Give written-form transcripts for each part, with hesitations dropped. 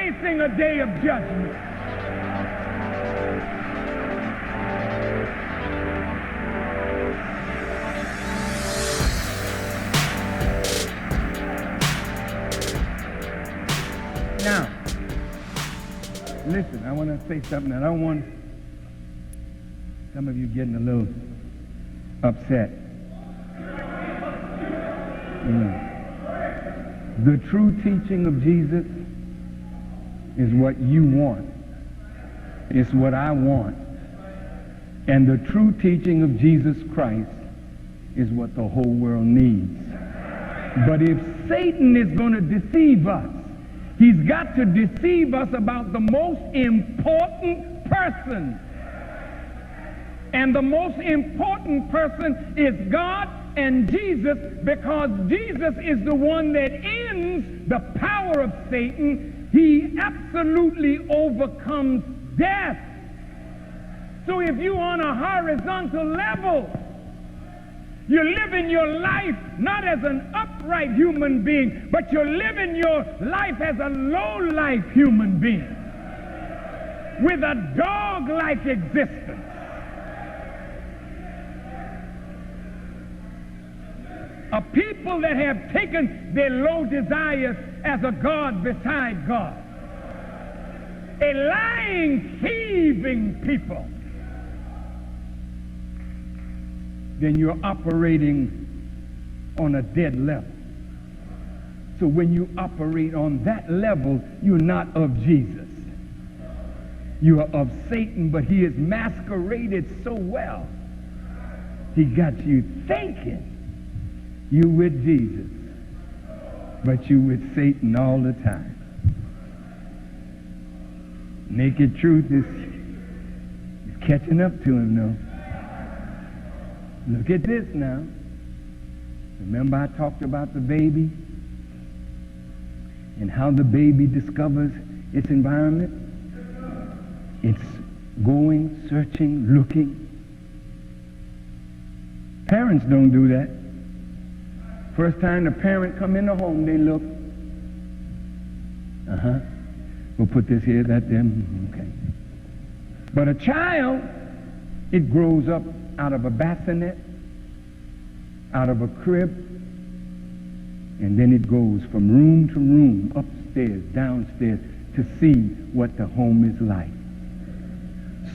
facing a day of judgment. Now, listen, I want to say something that I don't want some of you getting a little upset. The true teaching of Jesus is what you want. It's what I want. And the true teaching of Jesus Christ is what the whole world needs. But if Satan is going to deceive us, he's got to deceive us about the most important person. And the most important person is God and Jesus, because Jesus is the one that ends the power of Satan. He absolutely overcomes death. So if you're on a horizontal level, you're living your life not as an upright human being, but you're living your life as a low-life human being with a dog-like existence. A people that have taken their low desires as a God beside God. A lying, thieving people. Then you're operating on a dead level. So when you operate on that level, you're not of Jesus. You are of Satan, but he is masqueraded so well. He got you thinking you with Jesus, but you with Satan all the time. Naked truth is catching up to him now. Look at this now. Remember I talked about the baby and how the baby discovers its environment? It's going, searching, looking. Parents don't do that. First time the parent come in the home, they look. We'll put this here, that there. Okay. But a child, it grows up out of a bassinet, out of a crib, and then it goes from room to room, upstairs, downstairs, to see what the home is like.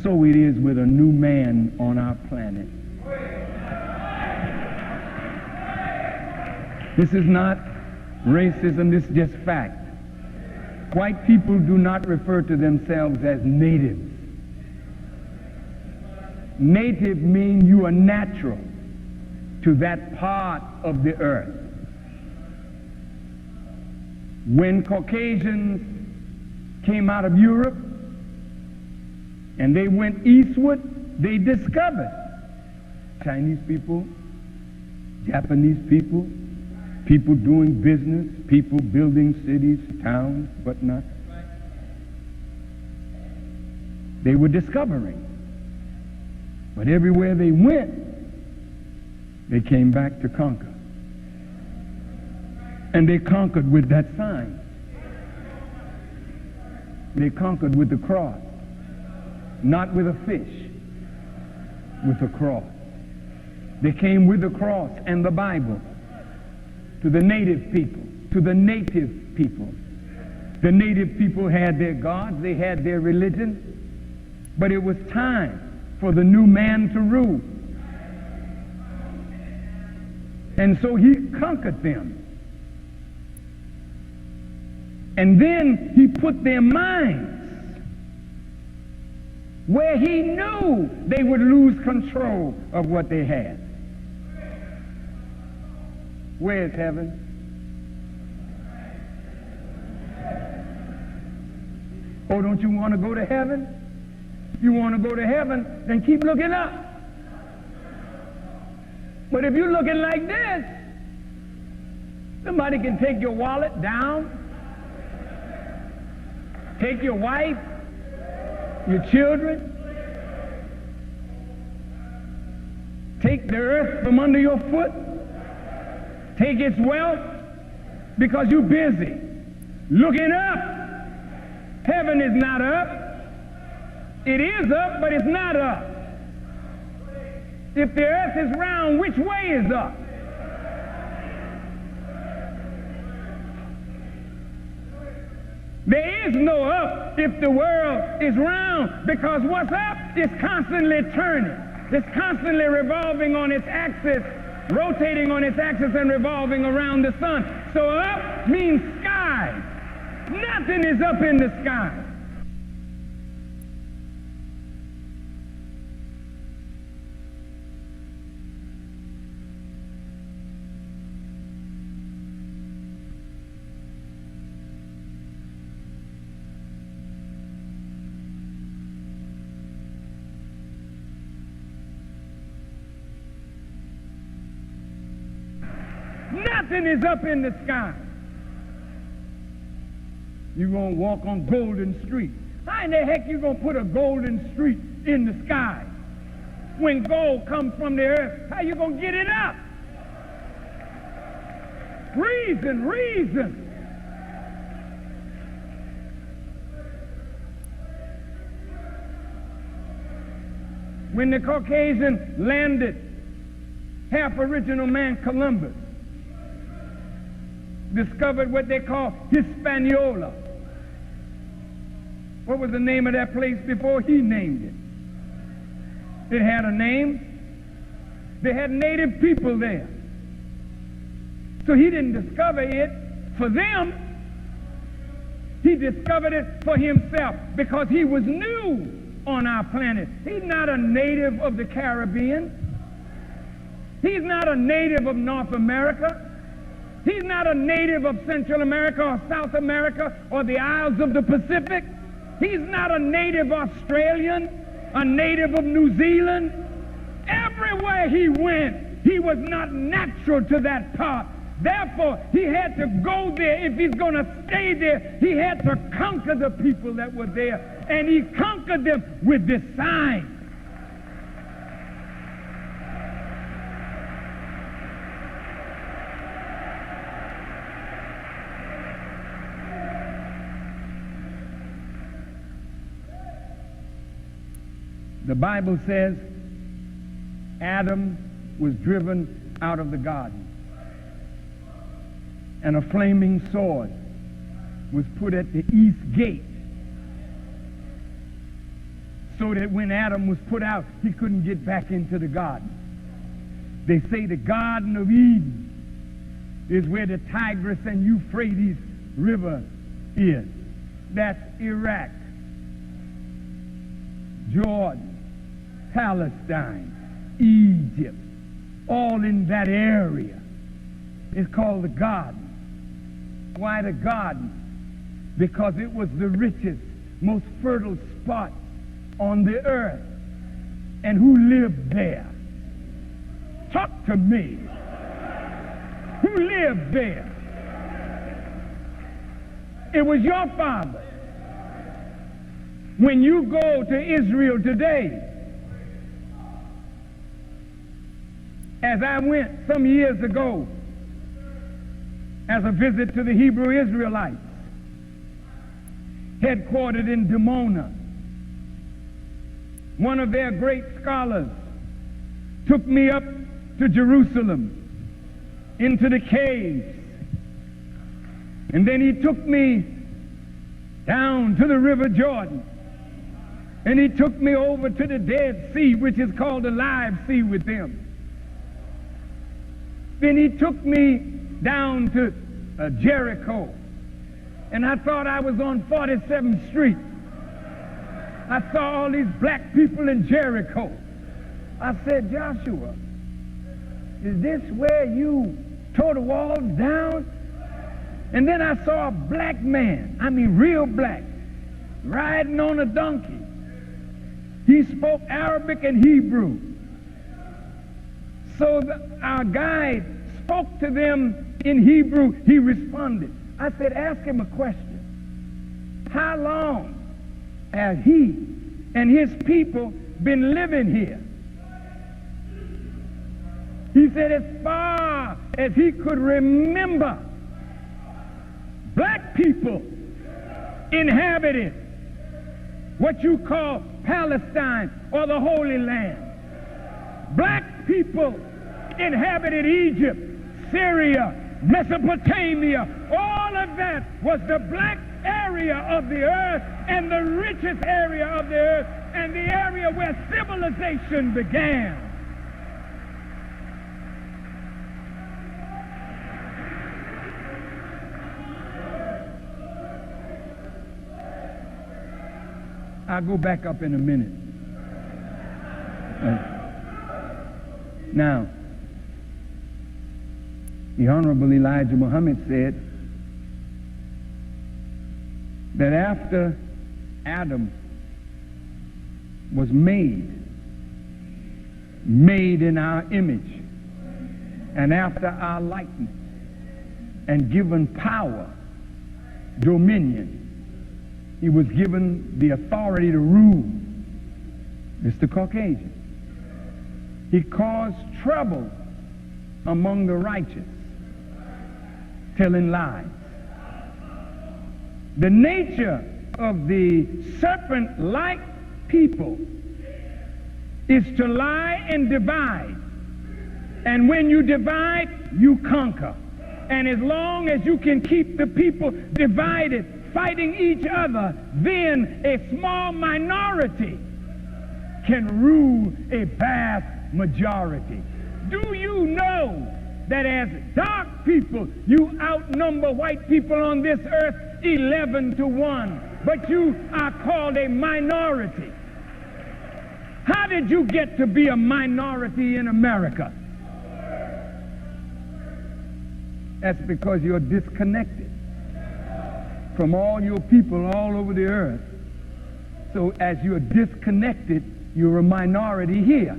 So it is with a new man on our planet. This is not racism, this is just fact. White people do not refer to themselves as natives. Native means you are natural to that part of the earth. When Caucasians came out of Europe and they went eastward, they discovered Chinese people, Japanese people, people doing business, people building cities, towns, whatnot. They were discovering. But everywhere they went, they came back to conquer. And they conquered with that sign. They conquered with the cross. Not with a fish, with a cross. They came with the cross and the Bible to the native people, to the native people. The native people had their gods, they had their religion, but it was time for the new man to rule. And so he conquered them. And then he put their minds where he knew they would lose control of what they had. Where is heaven? Oh, don't you want to go to heaven? You want to go to heaven, then keep looking up. But if you're looking like this, somebody can take your wallet down, take your wife, your children, take the earth from under your foot, take its wealth, because you're busy looking up heaven is not up. It is up, but it's not up. If the earth is round, which way is up? There is no up if the world is round, because what's up is constantly turning. It's constantly revolving on its axis, rotating on its axis and revolving around the sun. So up means sky. Nothing is up in the sky. Nothing is up in the sky. You're going to walk on Golden Street. How in the heck you going to put a golden street in the sky? When gold comes from the earth, how you going to get it up? Reason. When the Caucasian landed, half original man Columbus discovered what they call Hispaniola. What was the name of that place before he named it? It had a name. They had native people there. So he didn't discover it for them. He discovered it for himself because he was new on our planet. He's not a native of the Caribbean. He's not a native of North America. He's not a native of Central America or South America or the Isles of the Pacific. He's not a native Australian, a native of New Zealand. Everywhere he went, he was not natural to that part. Therefore, he had to go there. If he's going to stay there, he had to conquer the people that were there. And he conquered them with this sign. The Bible says Adam was driven out of the garden, and a flaming sword was put at the east gate, so that when Adam was put out, he couldn't get back into the garden. They say the Garden of Eden is where the Tigris and Euphrates River is. That's Iraq, Jordan, Palestine, Egypt, all in that area. It's called the garden. Why the garden? Because it was the richest, most fertile spot on the earth. And who lived there? Talk to me. Who lived there? It was your father. When you go to Israel today, as I went some years ago as a visit to the Hebrew Israelites, headquartered in Dimona, one of their great scholars took me up to Jerusalem, into the caves, and then he took me down to the River Jordan, and he took me over to the Dead Sea, which is called the Live Sea with them. Then he took me down to Jericho, and I thought I was on 47th Street. I saw all these black people in Jericho. I said, Joshua, is this where you tore the walls down? And then I saw a black man, I mean real black, riding on a donkey. He spoke Arabic and Hebrew. So our guide spoke to them in Hebrew. He responded. I said, ask him a question. How long has he and his people been living here? He said, as far as he could remember, black people inhabited what you call Palestine or the Holy Land. Black people inhabited Egypt, Syria, Mesopotamia. All of that was the black area of the earth, and the richest area of the earth, and the area where civilization began. I'll go back up in a minute. Now, the Honorable Elijah Muhammad said that after Adam was made in our image and after our likeness and given power, dominion, he was given the authority to rule. Mr. Caucasian. He caused trouble among the righteous, telling lies. The nature of the serpent-like people is to lie and divide. And when you divide, you conquer. And as long as you can keep the people divided, fighting each other, then a small minority can rule a vast majority. Do you know that as dark people, you outnumber white people on this earth 11-1, but you are called a minority? How did you get to be a minority in America? That's because you're disconnected from all your people all over the earth. So as you're disconnected, you're a minority here.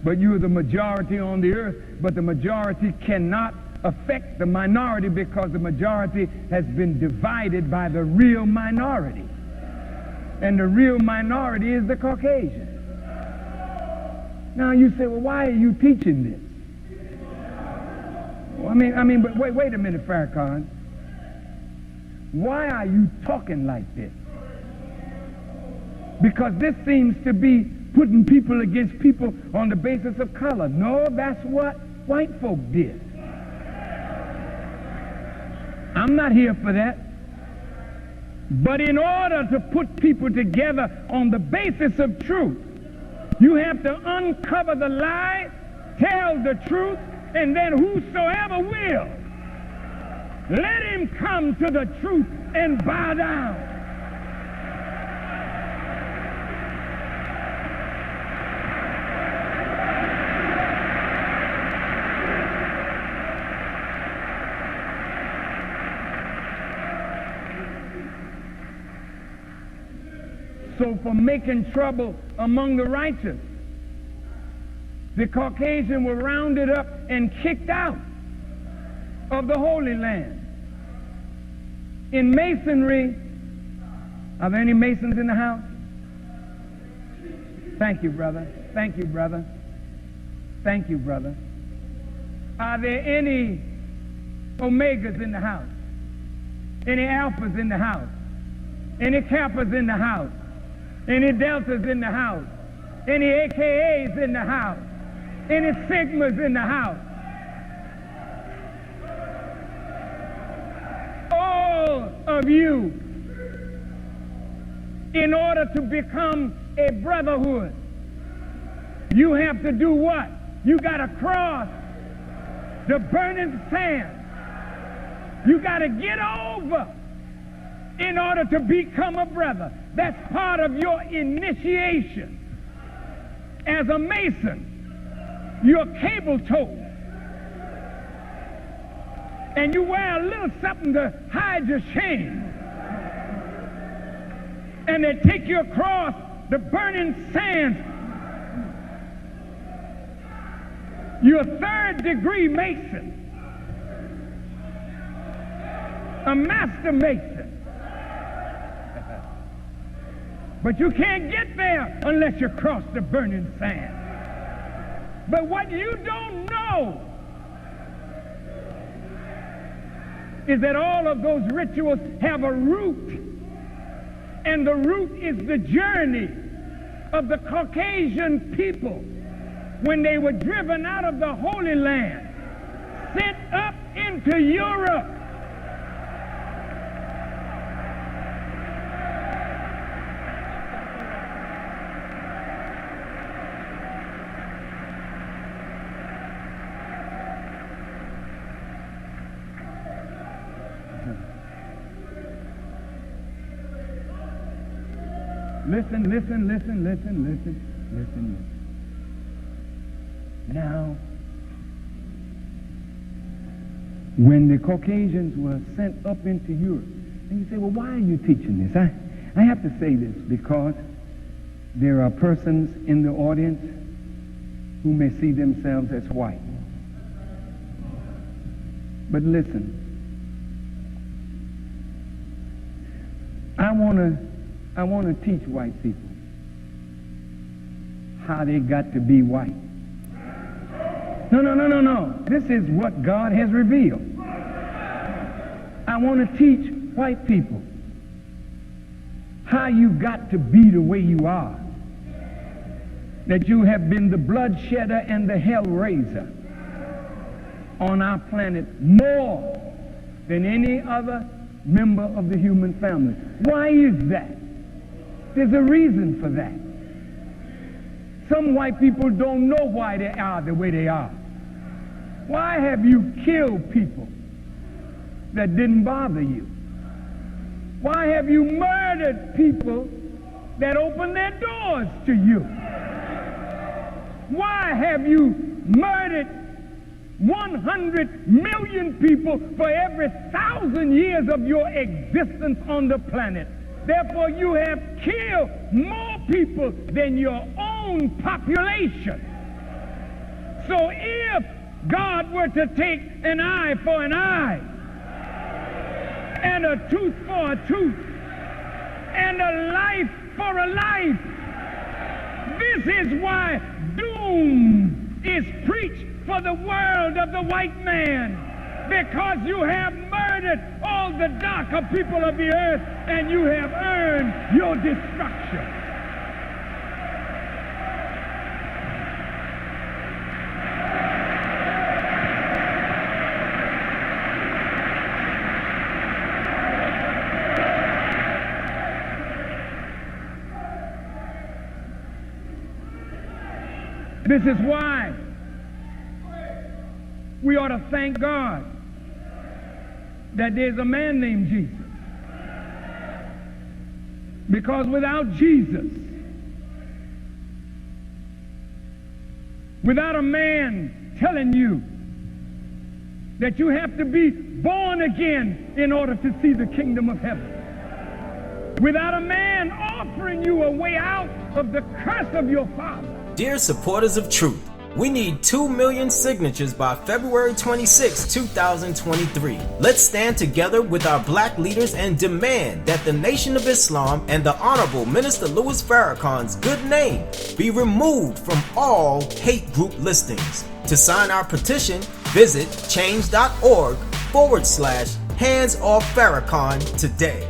But you're the majority on the earth, but the majority cannot affect the minority because the majority has been divided by the real minority. And the real minority is the Caucasian. Now you say, well, why are you teaching this? Well, but wait a minute, Farrakhan. Why are you talking like this? Because this seems to be putting people against people on the basis of color. No, that's what white folk did. I'm not here for that. But in order to put people together on the basis of truth, you have to uncover the lie, tell the truth, and then whosoever will, let him come to the truth and bow down. So for making trouble among the righteous, the Caucasian were rounded up and kicked out of the Holy Land. In Masonry, are there any Masons in the house? Thank you, brother. Thank you, brother. Thank you, brother. Are there any Omegas in the house? Any Alphas in the house? Any Kappas in the house? Any Deltas in the house? Any AKAs in the house? Any Sigmas in the house? All of you, in order to become a brotherhood, you have to do what? You got to cross the burning sand. You got to get over in order to become a brother. That's part of your initiation. As a Mason, you're cable-toed. And you wear a little something to hide your shame. And they take you across the burning sands. You're a third-degree Mason. A master Mason. But you can't get there unless you cross the burning sand. But what you don't know is that all of those rituals have a root And the root is the journey of the Caucasian people when they were driven out of the Holy Land, sent up into Europe. Listen. Now, when the Caucasians were sent up into Europe, and you say, well, why are you teaching this? I have to say this because there are persons in the audience who may see themselves as white. But listen, I want to teach white people how they got to be white. No. This is what God has revealed. I want to teach white people how you got to be the way you are. That you have been the bloodshedder and the hell raiser on our planet more than any other member of the human family. Why is that? There's a reason for that. Some white people don't know why they are the way they are. Why have you killed people that didn't bother you? Why have you murdered people that opened their doors to you? Why have you murdered 100 million people for every 1,000 years of your existence on the planet? Therefore, you have killed more people than your own population. So if God were to take an eye for an eye, and a tooth for a tooth, and a life for a life, this is why doom is preached for the world of the white man, because you have murdered all the darker people of the earth, and you have earned your destruction. This is why we ought to thank God that there's a man named Jesus. Because without Jesus, without a man telling you that you have to be born again in order to see the kingdom of heaven, without a man offering you a way out of the curse of your father. Dear supporters of truth, we need 2 million signatures by February 26, 2023. Let's stand together with our black leaders and demand that the Nation of Islam and the Honorable Minister Louis Farrakhan's good name be removed from all hate group listings. To sign our petition, visit change.org/hands off Farrakhan today.